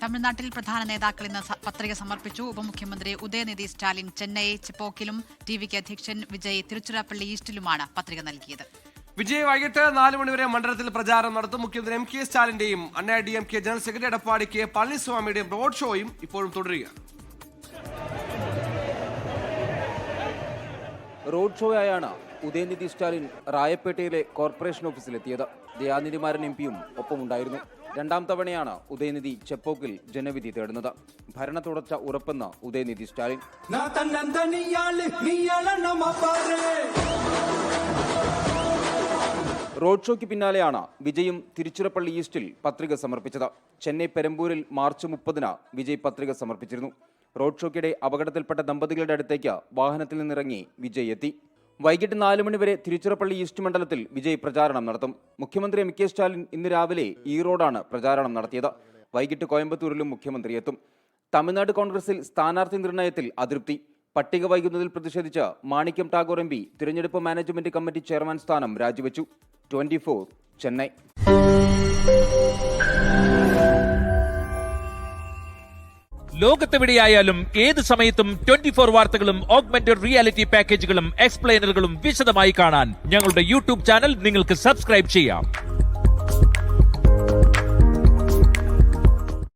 തമിഴ്നാട്ടിൽ പ്രധാന നേതാക്കൾ ഇന്ന് പത്രിക സമർപ്പിച്ചു. ഉപമുഖ്യമന്ത്രി ഉദയനിധി സ്റ്റാലിൻ ചെന്നൈ ചെപ്പോക്കിലും ടിവികെ അധ്യക്ഷൻ വിജയ് തിരുച്ചിറപ്പള്ളി ഈസ്റ്റിലുമാണ് പത്രിക നൽകിയത്. വിജയ് വൈകിട്ട് 4 മണിവരെ മണ്ഡലത്തിൽ പ്രചാരണം നടത്തും. മുഖ്യമന്ത്രി എം.കെ. സ്റ്റാലിന്റെയും Anna DMK general secretary Edappadi K. പളനിസ്വാമിയുടെയും റോഡ് ഷോയും ഇപ്പോഴും തുടരുകയാണ്. റോഡ് ഷോയായാണ് ഉദയനിധി സ്റ്റാലിൻ റായപ്പേട്ടയിലെ കോർപ്പറേഷൻ ഓഫീസിലെത്തിയത്. ദയാനിധിമാരൻ എം.പിയും ഒപ്പമുണ്ടായിരുന്നു. 2ാം തവണയാണ് ഉദയനിധി ചെപ്പോക്കിൽ ജനവിധി തേടുന്നത്. ഭരണ തുടർച്ച ഉറപ്പെന്ന് ഉദയനിധി സ്റ്റാലിൻ. റോഡ് ഷോയ്ക്ക് പിന്നാലെയാണ് വിജയും തിരുച്ചിറപ്പള്ളി ഈസ്റ്റിൽ പത്രിക സമർപ്പിച്ചത്. ചെന്നൈ പെരമ്പൂരിൽ മാർച്ച് 30-ന് വിജയ് പത്രിക സമർപ്പിച്ചിരുന്നു. റോഡ് ഷോയ്ക്കിടെ അപകടത്തിൽപ്പെട്ട ദമ്പതികളുടെ അടുത്തേക്ക് വാഹനത്തിൽ നിന്നിറങ്ങി വിജയ് എത്തി. വൈകിട്ട് 4 മണിവരെ തിരുച്ചിറപ്പള്ളി ഈസ്റ്റ് മണ്ഡലത്തിൽ വിജയ് പ്രചാരണം നടത്തും. മുഖ്യമന്ത്രി എം.കെ. സ്റ്റാലിൻ ഇന്ന് രാവിലെ ഈറോഡാണ് പ്രചാരണം നടത്തിയത്. വൈകിട്ട് കോയമ്പത്തൂരിലും മുഖ്യമന്ത്രി എത്തും. തമിഴ്നാട് കോൺഗ്രസിൽ സ്ഥാനാർത്ഥി നിർണയത്തിൽ അതൃപ്തി. പട്ടിക വൈകുന്നതിൽ പ്രതിഷേധിച്ച് മാണിക്യം ടാഗോർ എം.പി. തിരഞ്ഞെടുപ്പ് മാനേജ്മെന്റ് കമ്മിറ്റി ചെയർമാൻ സ്ഥാനം രാജിവെച്ചു. 24 ചെന്നൈ. ലോകത്തെവിടെയായാലും ഏത് സമയത്തും 24 വാർത്തകളും ഓഗ്മെന്റഡ് റിയാലിറ്റി പാക്കേജുകളും എക്സ്പ്ലെയിനറുകളും വിശദമായി കാണാൻ ഞങ്ങളുടെ യൂട്യൂബ് ചാനൽ നിങ്ങൾക്ക് സബ്സ്ക്രൈബ് ചെയ്യാം.